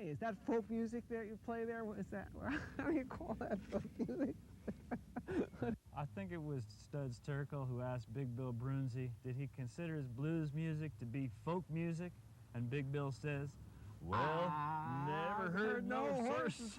Hey, is that folk music that you play there? What is that? How do you call that folk music? I think it was Studs Terkel who asked Big Bill Broonzy, did he consider his blues music to be folk music? And Big Bill says, well, never heard no horses.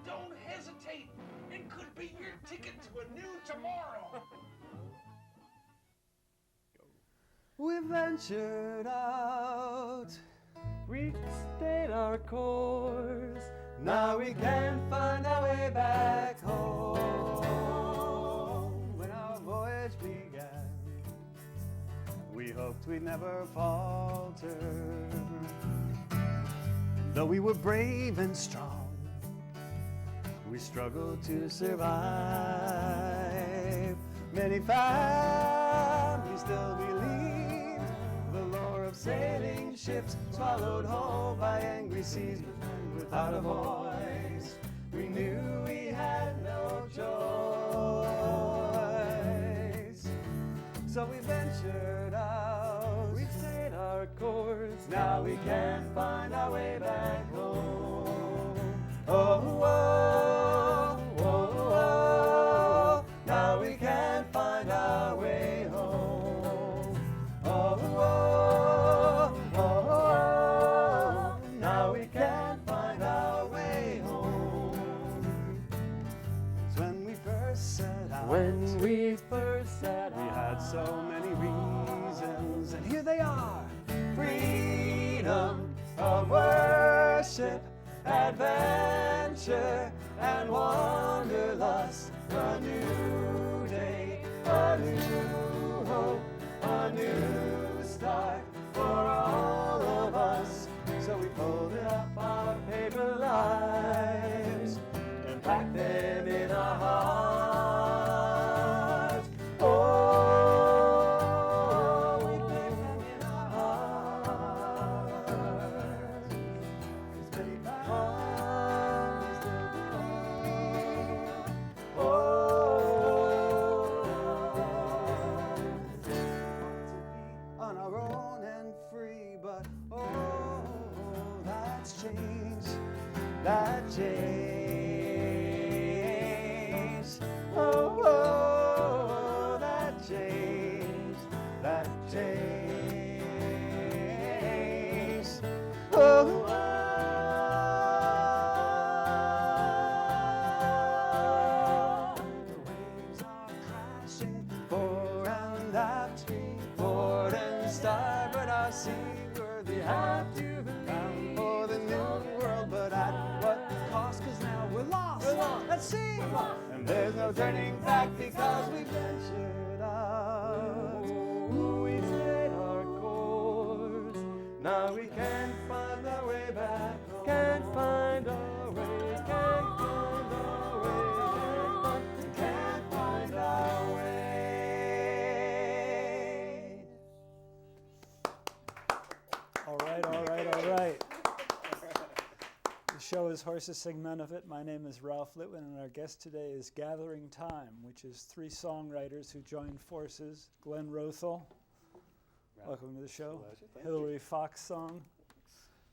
Don't hesitate. It could be your ticket to a new tomorrow. We ventured out, we stayed our course. Now we can't find our way back home. When our voyage began, we hoped we'd never falter. Though we were brave and strong, we struggled to survive. Many families still believe the lore of sailing ships swallowed whole by angry seas. Without a voice, we knew we had no choice. So we ventured out, we stayed our course. Now we can't find our way back home. Oh, oh, oh, oh. Now we can't find our way home. Oh, oh, oh, oh. Now we can't find our way home. It's when we first set out. When we first set out. We had so many reasons, and here they are. Freedom of worship, adventure and wanderlust. A new day, a new hope, a new start for all of us. So we folded up our paper lives and packed them in our hearts. Oh, we packed them in our hearts. As many arms still believe. Oh, to be on our own and free, but oh, that's changed. That changed. Oh, oh, that changed. That changed. Oh, the waves are crashing fore and aft, port and starboard. Our seaworthy have to be bound for the new world, but at what cost? 'Cause now we're lost at sea, and there's no turning back because we ventured out. We stayed our course. Now we can't find our way back. Can't find our way. Can't find our way. Can't find our way. All right, all right, all right. The show is Horses Sing None of It. My name is Ralph Litwin, and our guest today is Gathering Time, which is three songwriters who joined forces. Glenn Rothel, welcome to the show. Pleasure, thank Hilary Fox Song,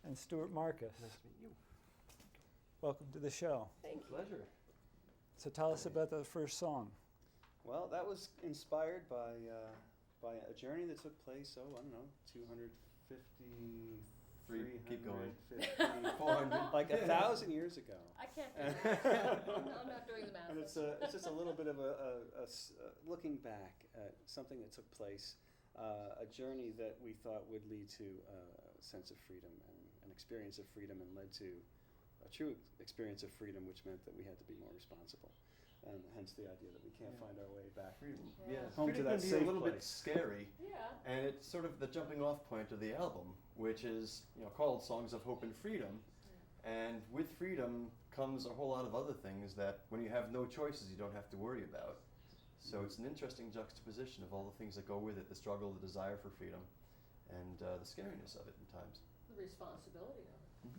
and Stuart Marcus. Nice to meet you. Welcome to the show. Pleasure. So tell us about the first song. Well, that was inspired by a journey that took place, I don't know, 250, Keep going. 350, 400, like 1,000 years ago. I can't do that. I'm not doing the math. And it's just a little bit of looking back at something that took place, a journey that we thought would lead to a sense of freedom and an experience of freedom, and led to a true experience of freedom, which meant that we had to be more responsible. And hence the idea that we can't find our way back Yeah. home to Freedom that can be safe a little bit place. scary, Yeah. and it's sort of the jumping off point of the album, which is called Songs of Hope and Freedom. And with freedom comes a whole lot of other things that when you have no choices you don't have to worry about. So it's an interesting juxtaposition of all the things that go with it, the struggle, the desire for freedom, and the scariness of it in times. The responsibility of it.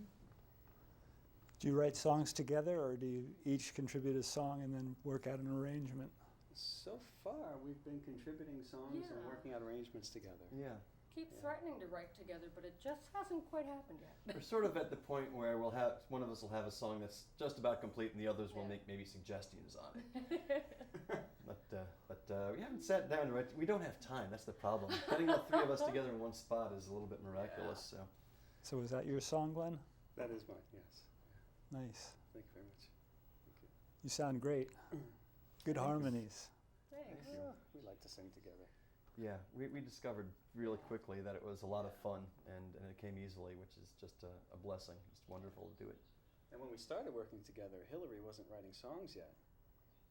Do you write songs together, or do you each contribute a song and then work out an arrangement? So far, we've been contributing songs and Yeah. working out arrangements together. Yeah. Keep threatening to write together, but it just hasn't quite happened yet. We're sort of at the point where one of us will have a song that's just about complete and the others will Yeah. make maybe suggestions on it. But we haven't sat down to write. We don't have time, that's the problem. Getting all three of us together in one spot is a little bit miraculous. So. So was that your song, Glenn? That is mine, yes. Nice. Thank you very much. Thank you. You sound great. Good harmonies. Thanks. We like to sing together. Yeah, we discovered really quickly that it was a lot of fun and it came easily, which is just a blessing. It's wonderful to do it. And when we started working together, Hillary wasn't writing songs yet.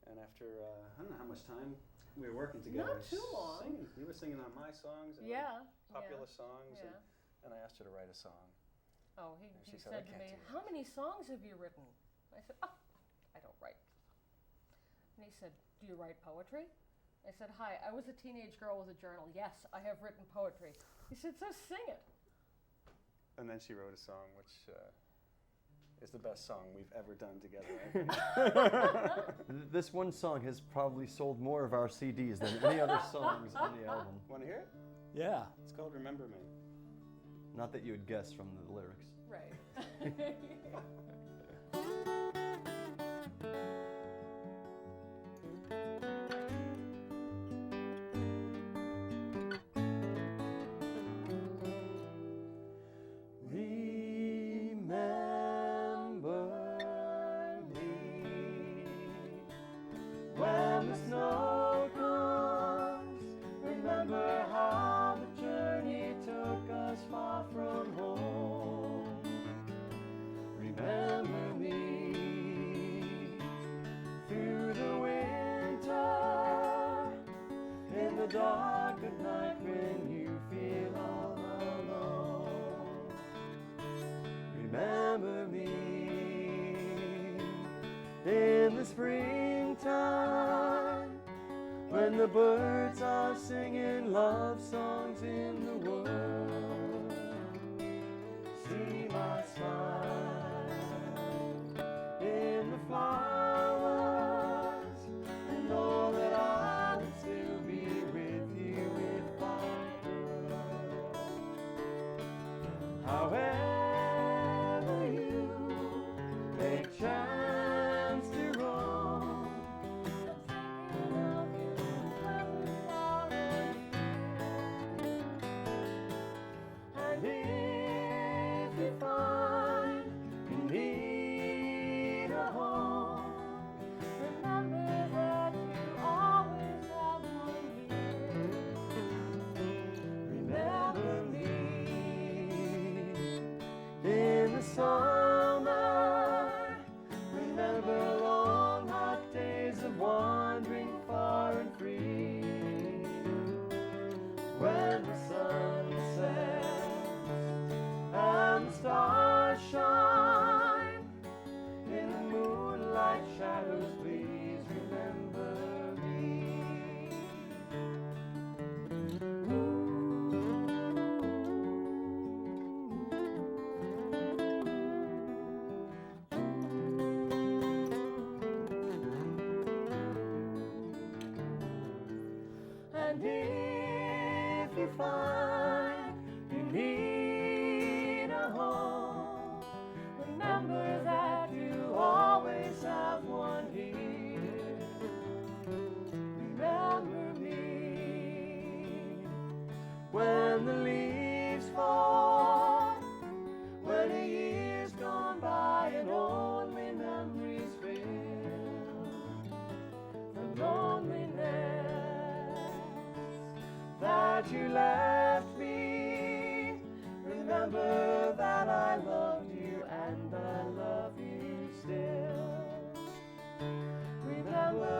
And after, I don't know how much time we were working together. Not too long. Singing. You were singing on my songs and Yeah. popular songs. Yeah. And I asked her to write a song. Oh, And he she said, "I said to can't me, do that." "How many songs have you written?" I said, "Oh, I don't write." And he said, "Do you write poetry?" I said, "Hi, I was a teenage girl with a journal. Yes, I have written poetry." He said, "So sing it." And then she wrote a song, which is the best song we've ever done together. I think. This one song has probably sold more of our CDs than any other songs on the album. Want to hear it? Yeah. It's called Remember Me. Not that you would guess from the lyrics. Right. Remember me when the snow comes. Remember how the journey took us far from home. Remember me through the winter, in the dark of night when you feel all alone. Remember me in the springtime when the birds are singing love songs in the world. See my smile in the flowers and know that I will still be with you if I could. However you take chance to roam, and if you find you need a home, remember that you always have one here. Remember me in the summer. Remember long hot days of wandering far and free, when the sun sets and the stars shine, in the moonlight shadows please remember me. And if you find you need a home, remember that you always have one here. Remember me when the leaves fall, when a year's gone by and only memories fill the loneliness that you left me. Remember that I loved you and I love you still. Remember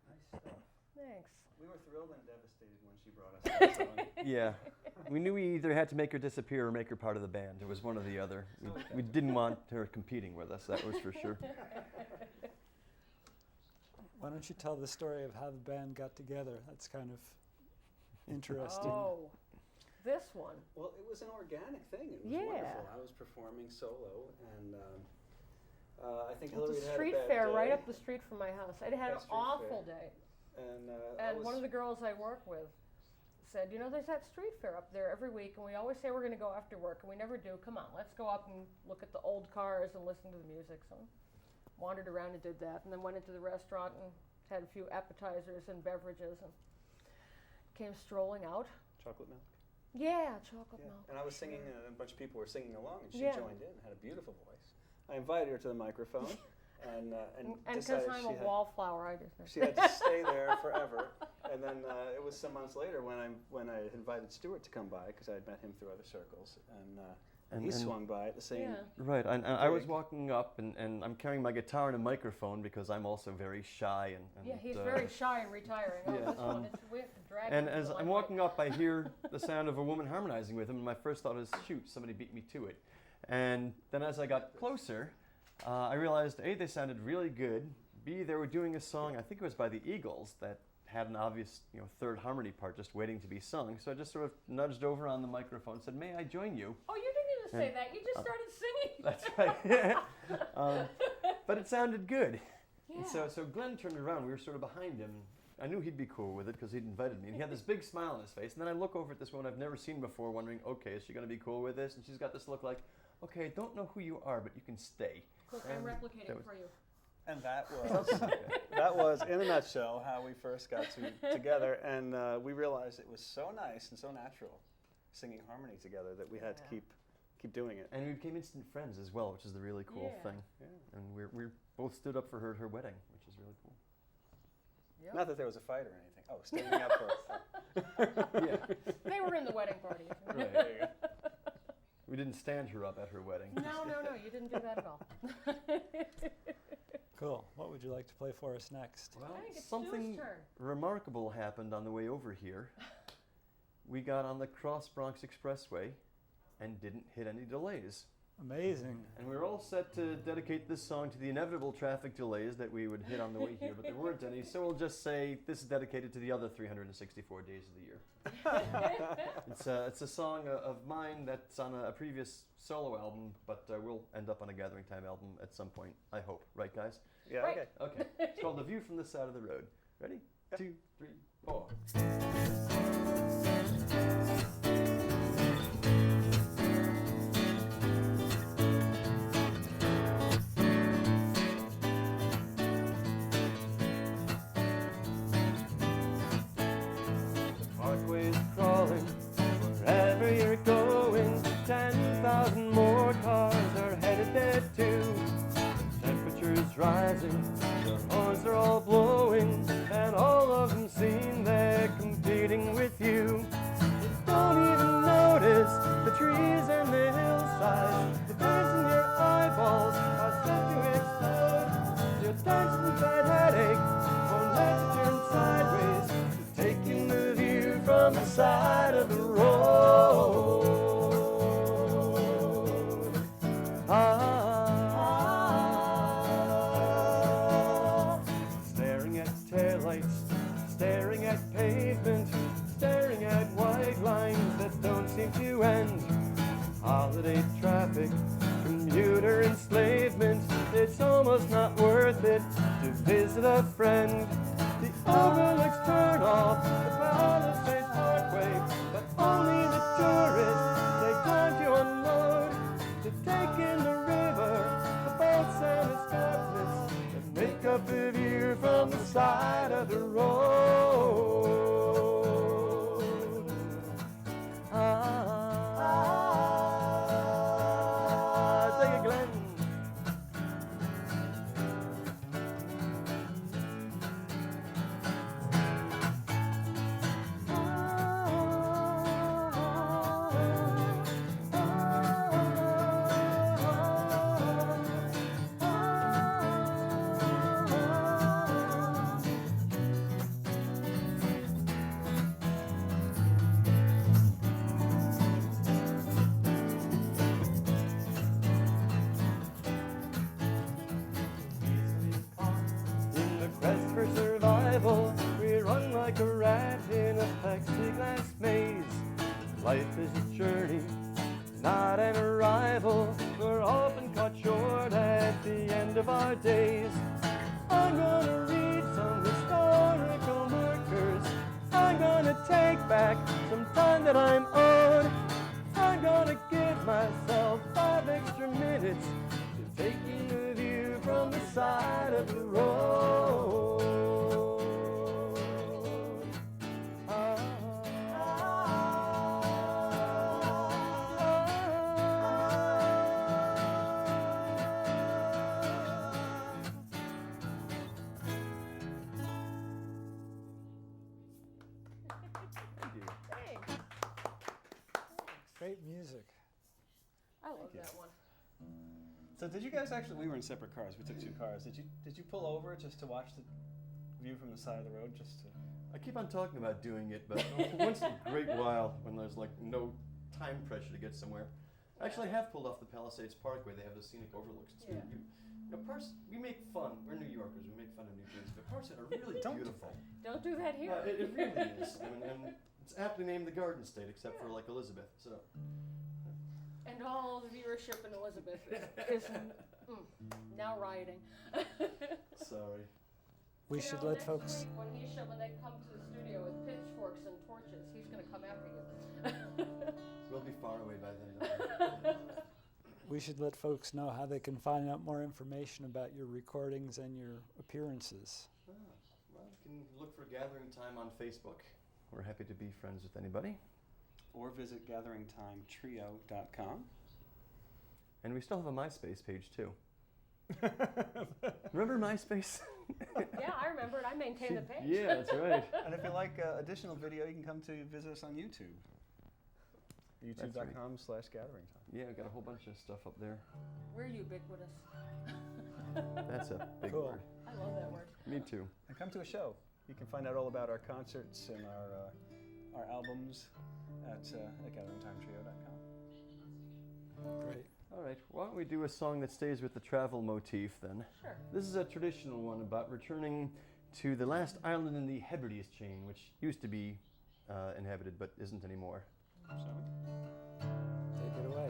Nice stuff. Thanks. We were thrilled and devastated when she brought us that song. Yeah. We knew we either had to make her disappear or make her part of the band. It was one or the other. We didn't want her competing with us, that was for sure. Why don't you tell the story of how the band got together? That's kind of interesting. Oh, this one. Well, it was an organic thing. It was Yeah. wonderful. I was performing solo, and I think It's Hillary a had street a bad fair day. right up the street from my house. I'd had A an street awful fair. day. And, And one of the girls I work with said, you know, there's that street fair up there every week, and we always say we're going to go after work, and we never do. Come on, let's go up and look at the old cars and listen to the music. So wandered around and did that, and then went into the restaurant and had a few appetizers and beverages, and came strolling out. Chocolate milk. Yeah, chocolate Yeah. milk. And I was singing, and a bunch of people were singing along, and she Yeah. joined in, had a beautiful voice. I invited her to the microphone, and And because decided I'm she a had, wallflower, I just she had to stay there forever. And then it was some months later when I invited Stuart to come by, because I had met him through other circles, and he swung by at the same. Yeah. Right, and I was Gig. walking up, and I'm carrying my guitar and a microphone because I'm also very shy. And Yeah, he's very shy and retiring. Oh, yeah, this one, we have to drag And him as to the I'm limelight. walking up, I hear the sound of a woman harmonizing with him, and my first thought is, shoot, somebody beat me to it. And then as I got closer, I realized, A, they sounded really good, B, they were doing a song, I think it was by the Eagles, that had an obvious, third harmony part just waiting to be sung. So I just sort of nudged over on the microphone and said, may I join you? Oh, you didn't even say And- that. You just started singing. That's right. But it sounded good. Yeah. And so Glenn turned around. We were sort of behind him. I knew he'd be cool with it because he'd invited me. And he had this big smile on his face. And then I look over at this woman I've never seen before, wondering, okay, is she going to be cool with this? And she's got this look like, okay, I don't know who you are, but you can stay. Look, I'm And replicating that was- for you. And that was, in a nutshell, how we first got together. And we realized it was so nice and so natural, singing harmony together, that we had to Yeah. keep doing it. And we became instant friends as well, which is the really cool Yeah. thing. Yeah. And we both stood up for her wedding, which is really cool. Yep. Not that there was a fight or anything. Oh, standing up for. Yeah. They were in the wedding party. Right. There you go. We didn't stand her up at her wedding. No, you didn't do that at all. Cool. What would you like to play for us next? Well, I think it's something Stu's turn. remarkable happened on the way over here. We got on the Cross Bronx Expressway and didn't hit any delays. Amazing. And we were all set to dedicate this song to the inevitable traffic delays that we would hit on the way here, but there weren't any, so we'll just say this is dedicated to the other 364 days of the year. It's a song of mine that's on a previous solo album, but will end up on a Gathering Time album at some point, I hope. Right, guys? Yeah, Right. okay. Okay. It's called The View from the Side of the Road. Ready? 2, 3, 4. Parkway's crawling wherever you're going. 10,000 more cars are headed there too. The temperature's rising, the horns are all blowing, and all of them seem they're competing with you. You don't even notice the trees and the hillside. The birds in your eyeballs are set to explode. Your tension bad headache won't let you turn sideways. Taking the view from the side of the road. Staring at taillights, staring at pavement, staring at white lines that don't seem to end. Holiday traffic, commuter enslavement, it's almost not worth it to visit a friend. The overlooks turn off the Palisades Parkway, but only the tourists take time to unload, to take in the river, the boats and escarpments that make up the view from the side of the road. Take it, Glenn. Life is a journey, not an arrival. We're often cut short at the end of our days. I'm gonna read some historical markers. I'm gonna take back some time that I'm owed. I'm gonna give myself 5 extra minutes to take you with you from the side of the road. Thanks. Great music. I love that one. So did you guys actually? We were in separate cars. We took 2 cars. Did you pull over just to watch the view from the side of the road? Just to. I keep on talking about doing it, but once in a great while, when there's like no time pressure to get somewhere, I actually have pulled off the Palisades Parkway. They have the scenic overlooks. It's Yeah. parts, we make fun. We're New Yorkers. We make fun of New Jersey, but parts that are really beautiful. Don't do that here. It really is. And it's aptly named the Garden State, except for like Elizabeth. So. And all the viewership in Elizabeth is now rioting. Sorry. We You should know, let next folks. week when they come to the studio with pitchforks and torches, he's going to come after you. We'll be far away by then. We should let folks know how they can find out more information about your recordings and your appearances. Well, you can look for Gathering Time on Facebook. We're happy to be friends with anybody. Or visit gatheringtimetrio.com. And we still have a MySpace page too. Remember MySpace? Yeah, I remember it. I maintain the page. Yeah, that's right. And if you like additional video, you can come to visit us on YouTube. YouTube.com/gatheringtime. Yeah, I've got a whole bunch of stuff up there. We're ubiquitous. That's a big Cool. word. I love that word. Me too. And come to a show. You can find out all about our concerts and our albums at gatheringtimetrio.com. Great. All right, why don't we do a song that stays with the travel motif then? Sure. This is a traditional one about returning to the last island in the Hebrides chain, which used to be inhabited but isn't anymore. Take it away.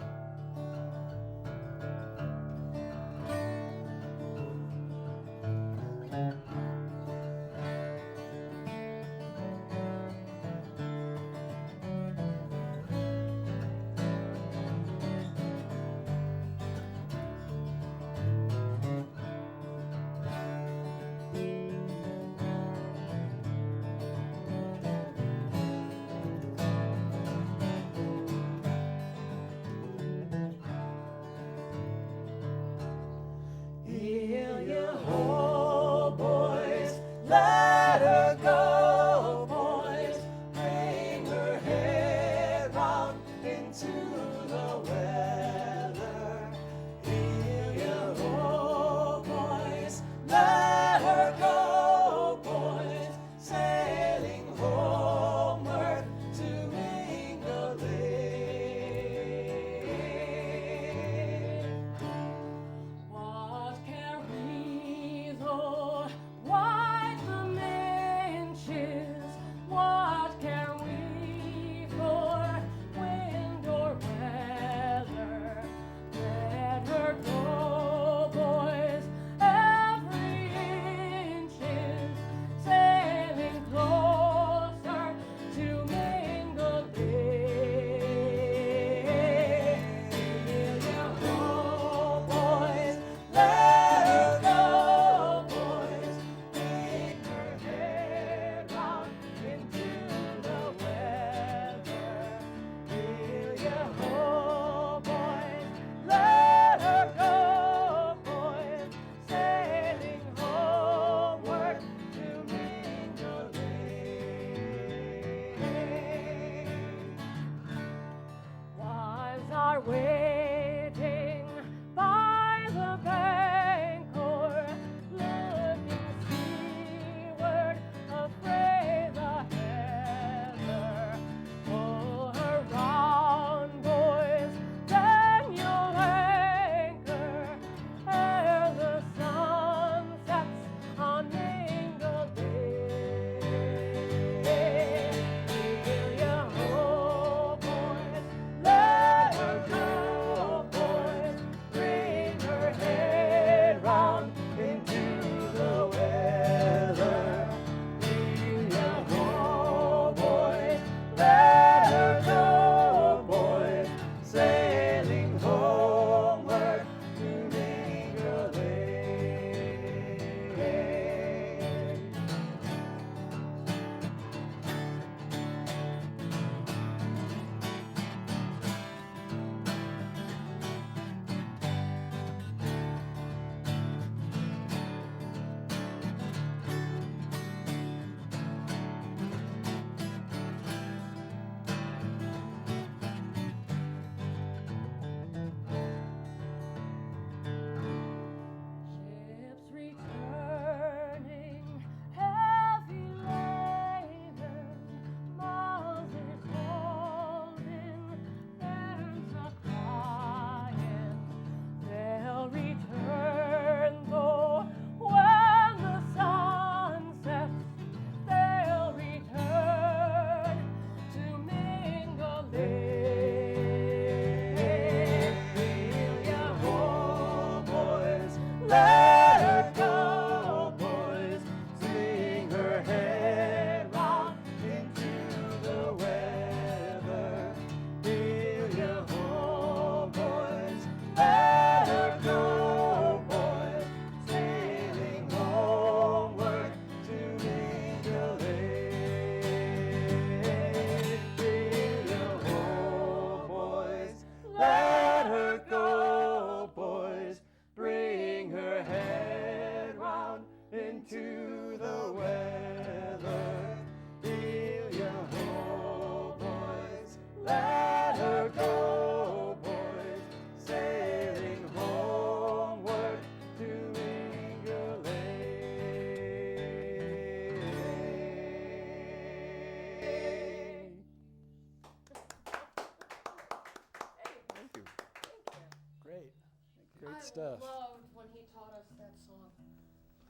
stuff. I loved when he taught us that song.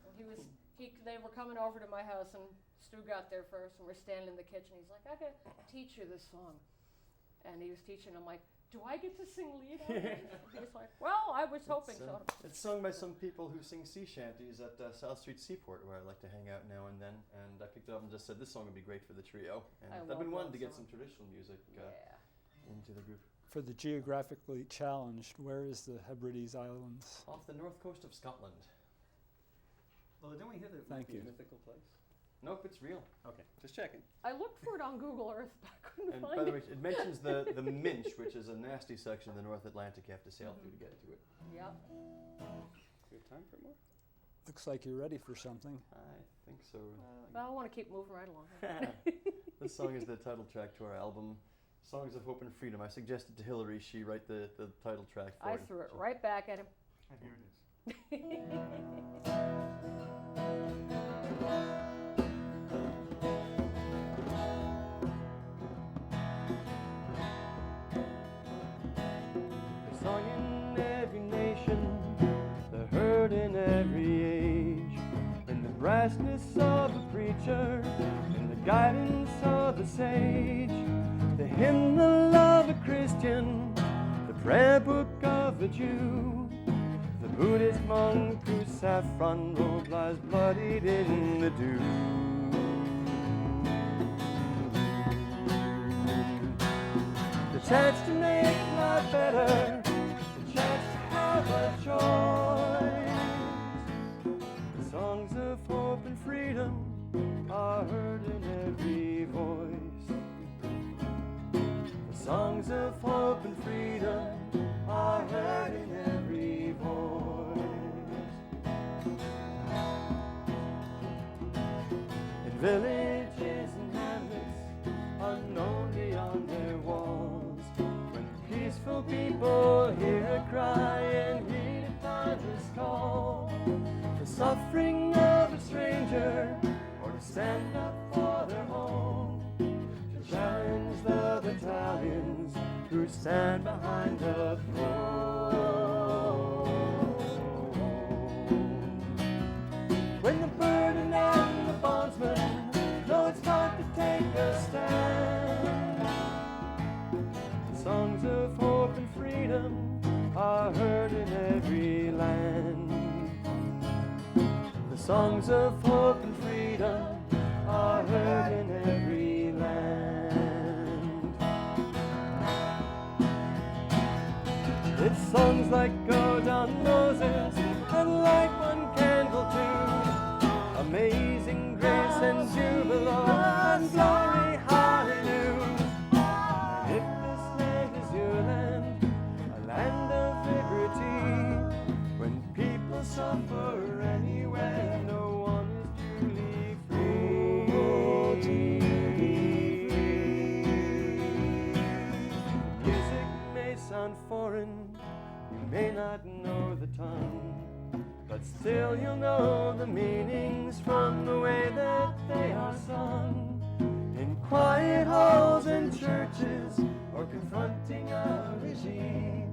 When they were coming over to my house, and Stu got there first, and we're standing in the kitchen. He's like, "I gotta teach you this song," and he was teaching. I'm like, "Do I get to sing lead on it?" He was like, "Well, I was hoping so." It's sung by some people who sing sea shanties at South Street Seaport, where I like to hang out now and then. And I picked it up and just said, this song would be great for the trio. And I've been wanting to get some traditional music into the group. For the geographically challenged, where is the Hebrides Islands? Off the north coast of Scotland. Well, don't we hear that it Thank might be you. a mythical place? Nope, it's real. Okay, just checking. I looked for it on Google Earth, but I couldn't And find by the it. way, it mentions the Minch, which is a nasty section of the North Atlantic you have to sail through to get to it. Yep. We have time for more? Looks like you're ready for something. I think so. Well, I want to keep moving right along. This song is the title track to our album, Songs of Hope and Freedom. I suggested to Hillary she write the title track for I it. threw it right back at him. And here it is. They're sung in every nation, they're heard in every age. In the brassness of a preacher, in the guidance of a sage, the hymnal of a Christian, the prayer book of a Jew, the Buddhist monk whose saffron robe lies bloodied in the dew. The chance to make life better, the chance to have a choice. The songs of hope and freedom are heard in every voice. The songs of hope and freedom are heard in every voice. In villages and hamlets, unknown beyond their walls, when peaceful people hear a cry and heed a timeless call, the suffering of a stranger, or to stand up for their home, to challenge the battalions who stand behind the throne. When the burden and the bondsman know it's time to take a stand, the songs of hope and freedom are heard in every land. The songs of hope and freedom are heard in every land. It's songs like Go Down Moses and like One Candle Tune, Amazing Grace and Jubilee and Glory Hallelujah. If this land is your land, a land of liberty, when people suffer anywhere, no one is truly free. Music may sound foreign, you may not know the tongue, but still you'll know the meanings from the way that they are sung. In quiet halls and churches, or confronting a regime,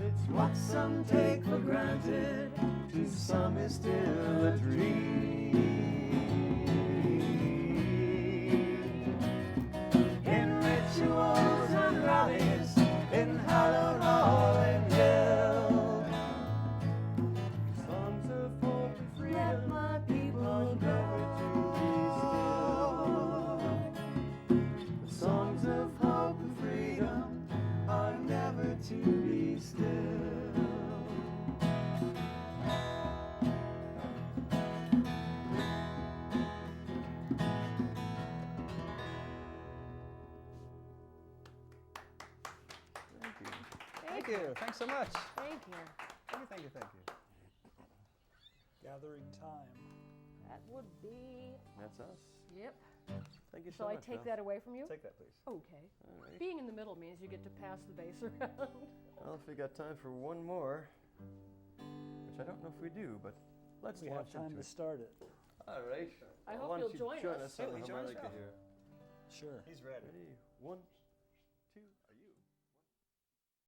it's what some take for granted, to some is still a dream. In rituals and rallies, in hallowed hall and hill, songs of hope and freedom, let my people never to be still. The songs of hope and freedom are never to be still. Thank you. Thanks so much. Thank you. Thank you. Gathering time. That would be. That's us. Yep. Thank you so Shall I much. take Ralph. that away from you? Take that, please. Okay. All right. Being in the middle means you get to pass the bass around. Well, if we got time for one more, which I don't know if we do, but let's We have launch time into to it. start it. All right. I Well, hope why don't you'll you join us. on Hey, the will you join us, harmonica Ralph? here. Sure. He's ready. Ready? 1,